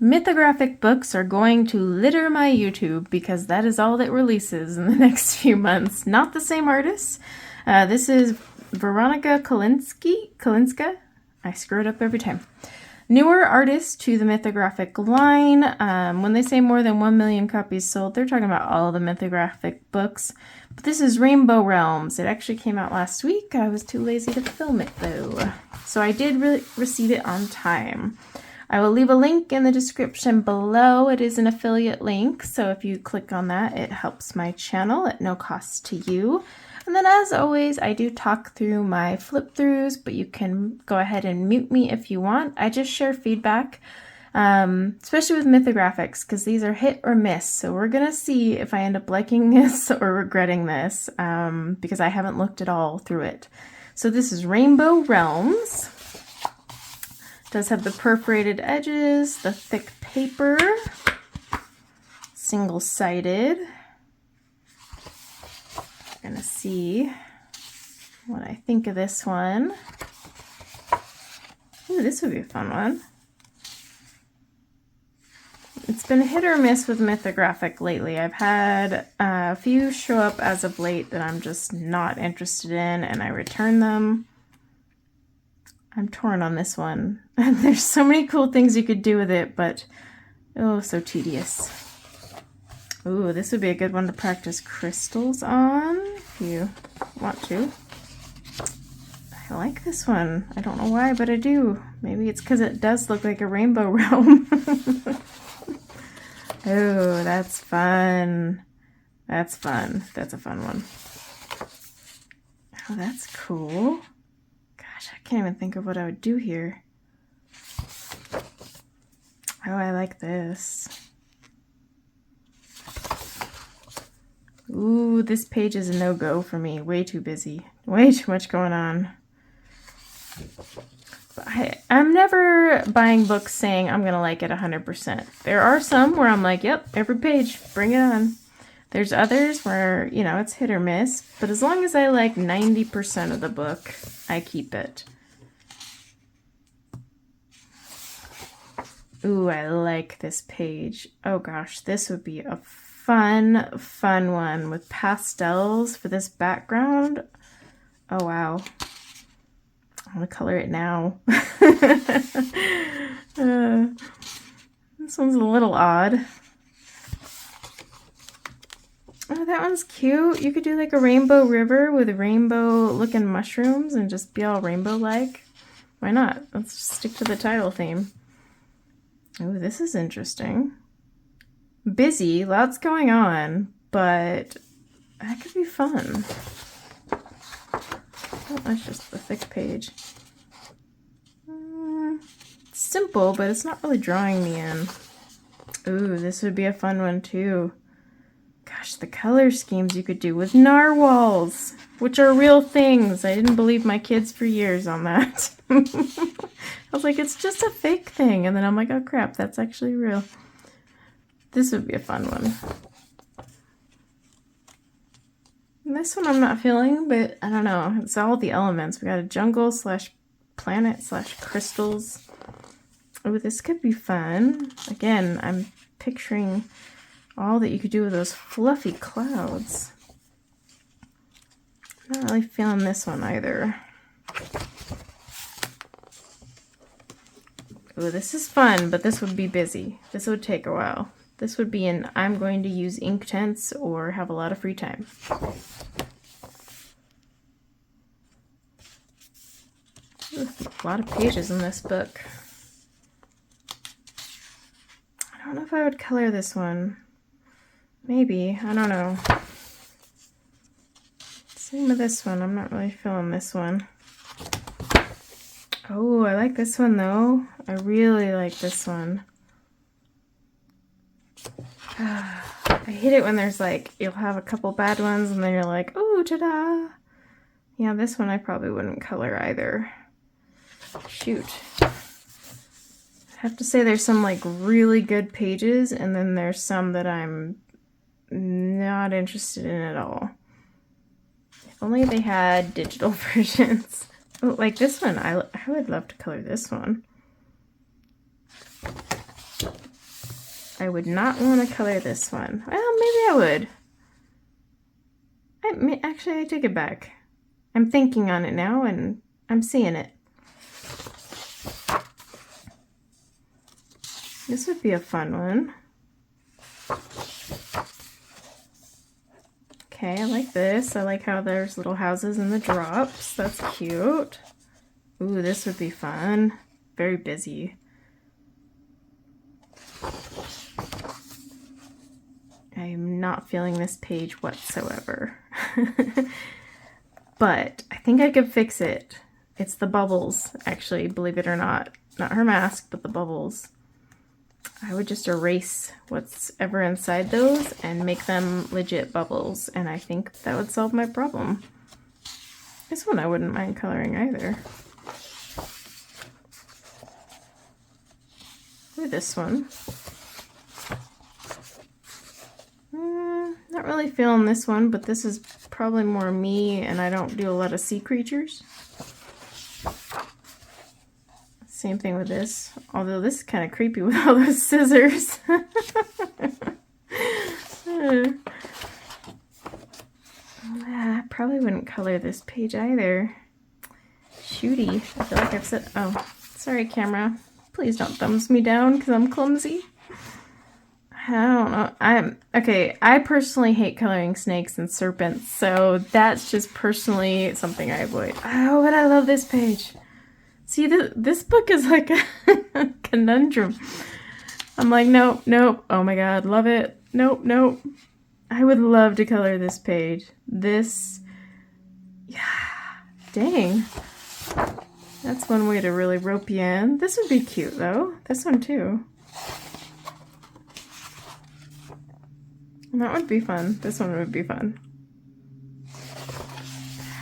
Mythographic books are going to litter my YouTube because that is all that releases in the next few months. Not the same artist. This is Veronica Kolinska. I screw it up every time. Newer artist to the Mythographic line. When they say more than 1 million copies sold, they're talking about all the Mythographic books. But this is Rainbow Realms. It actually came out last week. I was too lazy to film it though. So I did receive it on time. I will leave a link in the description below. It is an affiliate link, so if you click on that, it helps my channel at no cost to you. And then as always, I do talk through my flip-throughs, but you can go ahead and mute me if you want. I just share feedback, especially with Mythographics, because these are hit or miss. So we're going to see if I end up liking this or regretting this, because I haven't looked at all through it. So this is Rainbow Realms. Does have the perforated edges, the thick paper, single-sided. We're gonna see what I think of this one. Ooh, this would be a fun one. It's been hit or miss with Mythographic lately. I've had a few show up as of late that I'm just not interested in, and I return them. I'm torn on this one. There's so many cool things you could do with it, but oh, so tedious. Ooh, this would be a good one to practice crystals on if you want to. I like this one. I don't know why, but I do. Maybe it's because it does look like a rainbow realm. Oh, that's fun. That's fun. That's a fun one. Oh, that's cool. I can't even think of what I would do here. Oh, I like this. Ooh, this page is a no-go for me. Way too busy. Way too much going on. But I'm never buying books saying I'm going to like it 100%. There are some where I'm like, yep, every page, bring it on. There's others where, you know, it's hit or miss. But as long as I like 90% of the book, I keep it. Ooh, I like this page. Oh gosh, this would be a fun one with pastels for this background. Oh wow. I'm gonna color it now. This one's a little odd. Oh, that one's cute. You could do like a rainbow river with rainbow looking mushrooms and just be all rainbow-like. Why not? Let's just stick to the title theme. Oh, this is interesting. Busy, lots going on, but that could be fun. Oh, that's just the thick page. It's simple, but it's not really drawing me in. Ooh, this would be a fun one too. Gosh, the color schemes you could do with narwhals, which are real things. I didn't believe my kids for years on that. I was like, it's just a fake thing. And then I'm like, oh crap, that's actually real. This would be a fun one. And this one I'm not feeling, but I don't know. It's all the elements. We got a jungle / planet / crystals. Oh, this could be fun. Again, I'm picturing all that you could do with those fluffy clouds. I'm not really feeling this one either. Oh, this is fun, but this would be busy. This would take a while. This would be an I'm going to use Inktense or have a lot of free time. Ooh, a lot of pages in this book. I don't know if I would color this one. Maybe, I don't know. Same with this one, I'm not really feeling this one. Oh, I like this one though. I really like this one. I hate it when there's like, you'll have a couple bad ones and then you're like, oh, ta-da. Yeah, this one I probably wouldn't color either. Shoot. I have to say there's some like really good pages and then there's some that I'm not interested in at all. If only they had digital versions. Oh, like this one, I would love to color this one. I would not want to color this one. Well, maybe I would. Actually, I take it back. I'm thinking on it now, and I'm seeing it. This would be a fun one. Okay, I like this. I like how there's little houses in the drops. That's cute. Ooh, this would be fun. Very busy. I am not feeling this page whatsoever. But I think I could fix it. It's the bubbles, actually, believe it or not. Not her mask, but the bubbles. I would just erase what's ever inside those and make them legit bubbles, and I think that would solve my problem. This one I wouldn't mind coloring either. Or this one. Not really feeling this one, but this is probably more me, and I don't do a lot of sea creatures. Same thing with this, although this is kind of creepy with all those scissors. I probably wouldn't color this page either. Shooty. I feel like I've said, oh, sorry camera. Please don't thumbs me down because I'm clumsy. I don't know. Okay, I personally hate coloring snakes and serpents, so that's just personally something I avoid. Oh, but I love this page. See, this book is like a conundrum. I'm like, nope, nope. Oh my god, love it. Nope, nope. I would love to color this page. This, yeah, dang. That's one way to really rope you in. This would be cute though. This one too. And that would be fun. This one would be fun.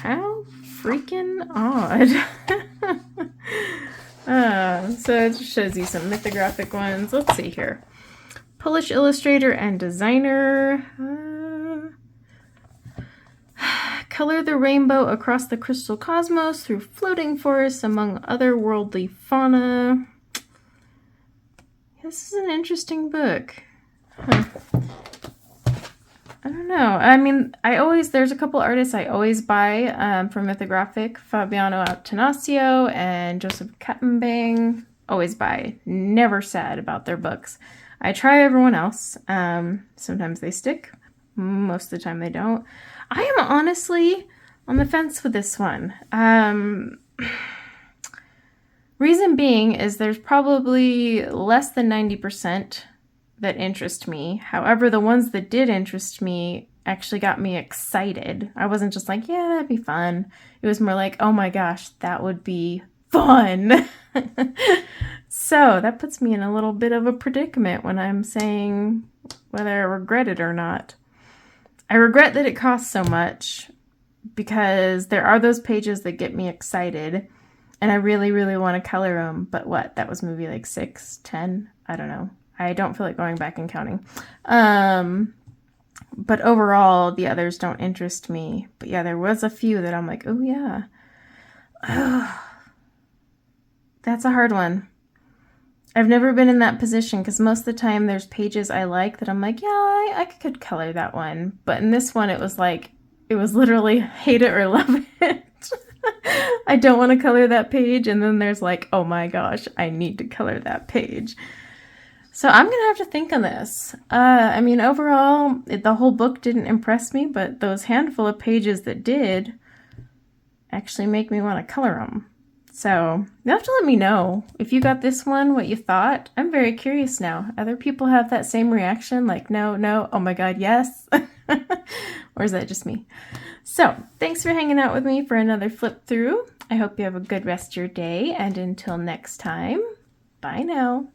How freaking odd. So it just shows you some mythographic ones. Let's see here. Polish illustrator and designer. Color the rainbow across the crystal cosmos through floating forests among otherworldly fauna. This is an interesting book. Huh. I don't know. I mean, there's a couple artists I always buy from Mythographic. Fabiano Attanasio and Joseph Kattenbang. Always buy. Never sad about their books. I try everyone else. Sometimes they stick. Most of the time they don't. I am honestly on the fence with this one. Reason being is there's probably less than 90% that interest me. However, the ones that did interest me actually got me excited. I wasn't just like, yeah, that'd be fun. It was more like, oh my gosh, that would be fun. So that puts me in a little bit of a predicament when I'm saying whether I regret it or not. I regret that it costs so much because there are those pages that get me excited and I really, really want to color them. But what? That was maybe like 6, 10? I don't know. I don't feel like going back and counting. But overall, the others don't interest me. But yeah, there was a few that I'm like, oh yeah. Oh, that's a hard one. I've never been in that position because most of the time there's pages I like that I'm like, yeah, I could color that one. But in this one, it was literally hate it or love it. I don't want to color that page. And then there's like, oh my gosh, I need to color that page. So I'm going to have to think on this. I mean, overall, the whole book didn't impress me, but those handful of pages that did actually make me want to color them. So you'll have to let me know if you got this one, what you thought. I'm very curious now. Other people have that same reaction, like, no, no, oh my god, yes. Or is that just me? So thanks for hanging out with me for another flip through. I hope you have a good rest of your day, and until next time, bye now.